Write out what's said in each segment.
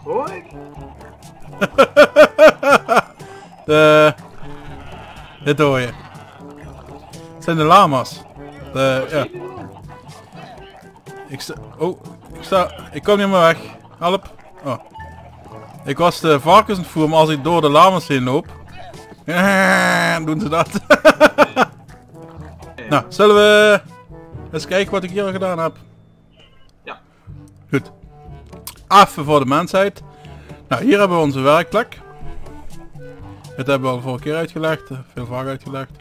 Hoor ik? Dit hoor je. Het zijn de lama's. Ja. Ik kom niet meer weg. Help. Oh. Ik was de varkens aan het voeren, maar als ik door de lama's heen loop, doen ze dat. Nou, zullen we eens kijken wat ik hier al gedaan heb? Ja. Goed. Even voor de mensheid. Nou, hier hebben we onze werkplek. Dit hebben we al vorige keer uitgelegd, veel vaker uitgelegd.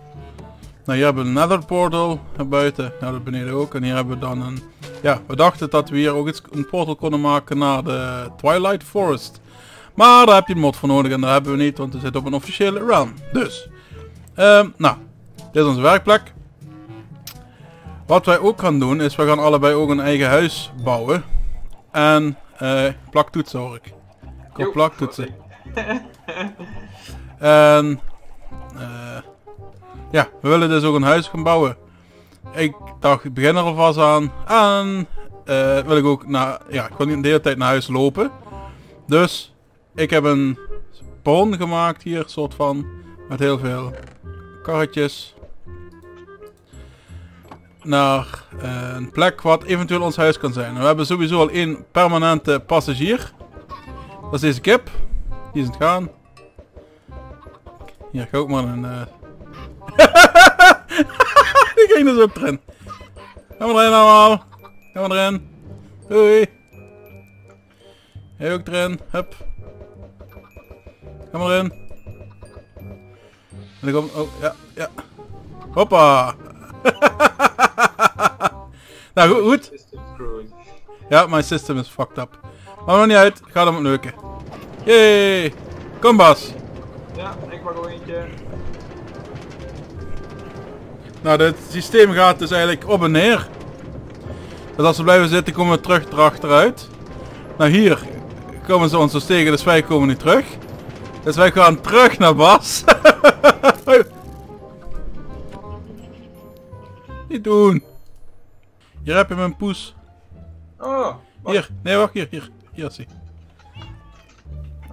Nou, hier hebben we een nether portal buiten, nou dat beneden ook. En hier hebben we dan een... Ja, we dachten dat we hier ook een portal konden maken naar de Twilight Forest. Maar daar heb je een mod voor nodig en dat hebben we niet, want we zitten op een officiële run. Dus, nou, dit is onze werkplek. Wat wij ook gaan doen is, we gaan allebei ook een eigen huis bouwen. En plaktoetsen hoor ik. Ik hoor plaktoetsen. En ja, we willen dus ook een huis gaan bouwen. Ik dacht, ik begin er alvast aan. En wil ik ook naar, ja, ik wil niet de hele tijd naar huis lopen. Dus ik heb een spawn gemaakt hier, soort van, met heel veel karretjes. Naar een plek wat eventueel ons huis kan zijn. We hebben sowieso al één permanente passagier. Dat is deze kip. Die is aan het gaan. Hier, ga ook maar een... Die ging dus ook erin. Ga maar erin allemaal. Ga maar erin. Doei. Jij ook erin. Hup. Ga maar in. En dan komt... Oh, ja, ja. Hoppa. Nou, goed. Ja, mijn system is fucked up. Maar nog niet uit. Ga hem leuken. Yay. Kom Bas. Ja, ik mag ook eentje. Nou, het systeem gaat dus eigenlijk op en neer. Dus als we blijven zitten, komen we terug erachteruit. Nou, hier komen ze ons dus tegen, dus wij komen nu terug. Dus wij gaan terug naar Bas. Niet doen. Hier heb je mijn poes. Oh. Wacht. Hier, nee wacht, hier is hij.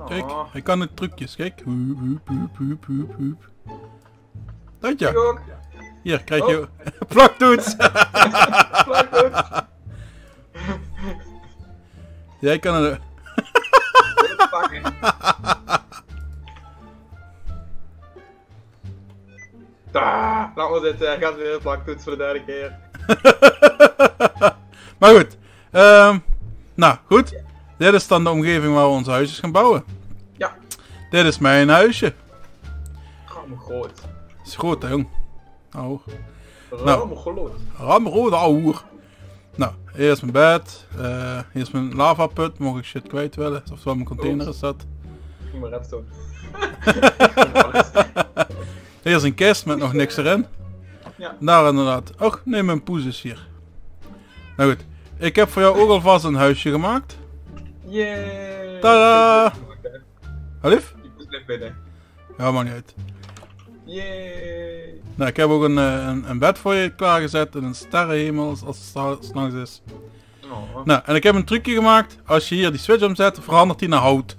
Kijk, Oh. hij kan de trucjes, kijk. Dat ja. Ik ook. Hier, krijg je plaktoets. Plaktoets. Jij kan er... Pakken. Laat maar zitten, hij gaat weer een plaktoets voor de derde keer. Maar goed. Nou, goed. Dit is dan de omgeving waar we onze huisjes gaan bouwen. Ja. Dit is mijn huisje. Ram groot. Het is groot, hè, jong. Nou. Ram groot. Ramrood, ouwe. Nou, hier is mijn bed. Hier is mijn lavaput. Mocht ik shit kwijt willen. Oftewel mijn container is dat. Ging maar redstone. Hier is een kist met nog niks erin. Ja. Daar inderdaad. Och, nee, mijn poes is hier. Nou goed. Ik heb voor jou ook alvast een huisje gemaakt. Yay! Tadaa! Wat lief? Die poes blijft binnen. Ja, maakt niet uit. Yay! Nou, ik heb ook een bed voor je klaargezet en een sterrenhemel als het s'nachts is. Oh. Nou, en ik heb een trucje gemaakt. Als je hier die switch omzet, verandert die naar hout.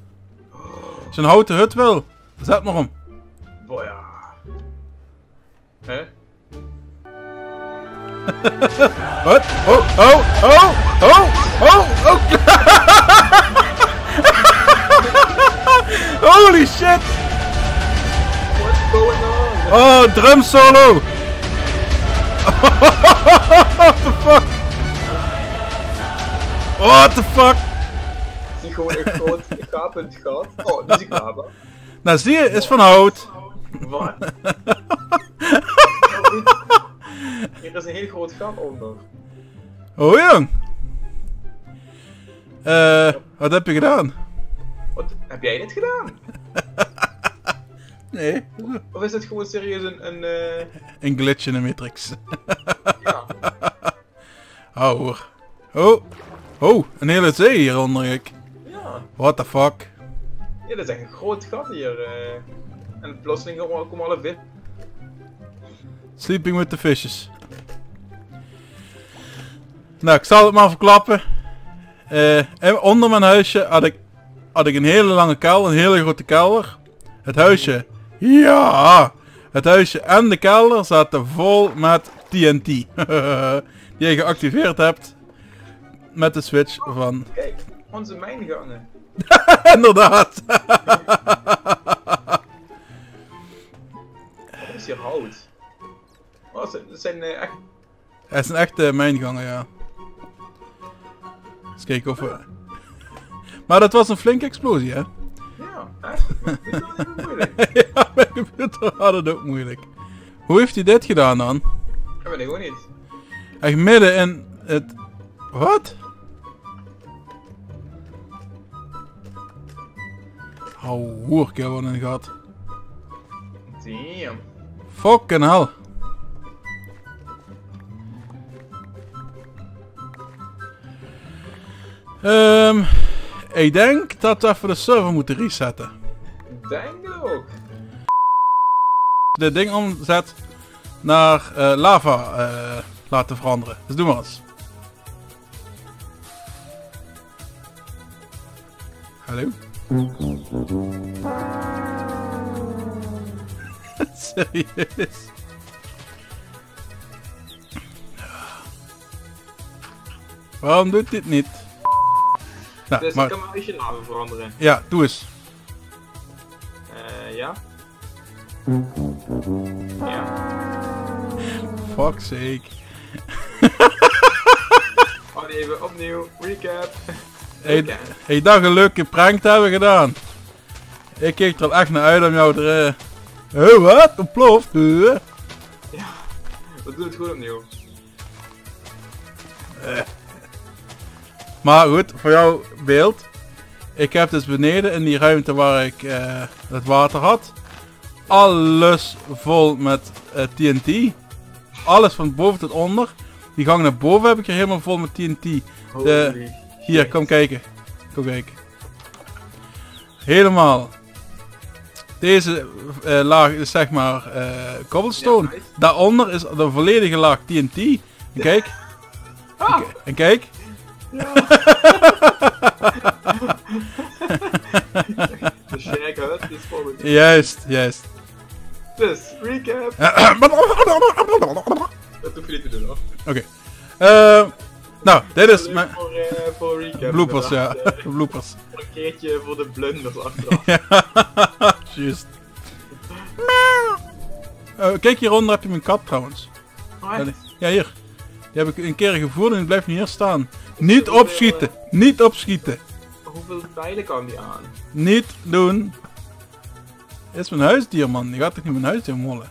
Als je een houten hut wil, zet maar om. Boja. Hè? Wat? Oh, oh, oh, oh, oh, oh. Holy shit! What's going on? Oh, drum solo! What the fuck? What the fuck? Ik zie gewoon echt groot gapend gat. Oh, dus ik lava. Nou zie je, is van hout. Wat? Hier is een heel groot gat onder. Oh jong. Wat heb je gedaan? Wat? Heb jij dit gedaan? Nee. Of is het gewoon serieus Een glitch in de Matrix. Ja. Oh hoor. Oh. Oh, een hele zee hieronder ik. Ja. What the fuck? Ja, dat is echt een groot gat hier. En plotseling komen alle vis. Sleeping with the fishes. Nou, ik zal het maar verklappen. Onder mijn huisje had ik een hele lange kelder, een hele grote kelder. Het huisje, ja, het huisje en de kelder zaten vol met TNT. Die je geactiveerd hebt met de switch van... Kijk, onze mijngangen. Inderdaad. Dat is hier hout. Oh, dat zijn echt... Het is een echte mijngangen, ja. Eens kijken of we... Maar dat was een flinke explosie, hè? Ja, echt. Dat is wel even moeilijk. Ja, mijn computer had het ook moeilijk. Hoe heeft hij dit gedaan dan? Dat weet ik gewoon niet. Echt midden in het... Wat? Oh, hoerke wat een gat. Damn. Fucking hell. Ik denk dat we even de server moeten resetten. Denk het ook. Dit ding omzet naar lava laten veranderen. Dus doe maar eens. Hallo? Serieus? Waarom doet dit niet? Nou, Dus maar... ik kan mijn huisje lava veranderen. Ja, doe eens. Ja. Ja. Fuck's sake. Oh, die even opnieuw. Recap. Ik dacht een leuke prank te hebben gedaan. Ik keek er al echt naar uit om jou te... wat? Ontploft? Ja. Dat doet het goed opnieuw. Maar goed, voor jouw beeld. Ik heb dus beneden in die ruimte waar ik het water had. Alles vol met TNT. Alles van boven tot onder. Die gang naar boven heb ik er helemaal vol met TNT. Hier, kom kijken. Kom kijken. Helemaal. Deze laag is zeg maar cobblestone. Ja, nice. Daaronder is de volledige laag TNT. En kijk. Ah! En kijk. Ja. De Shaq hut is volgend. Juist, juist. Dus, recap. Dat hoef je niet te doen hoor. Oké. Nou, dit is mijn... Voor recap. Bloopers, ja. inderdaad. Bloopers. Een keertje voor de blunders achteraf. Ja, juist. Kijk hieronder heb je mijn kat trouwens. Ja, hier. Die heb ik een keer gevoerd en die blijft nu hier staan. Niet opschieten. Niet opschieten. Hoeveel pijlen kan die aan? Niet doen. Dit is mijn huisdier, man. Je gaat toch niet mijn huisdier mollen?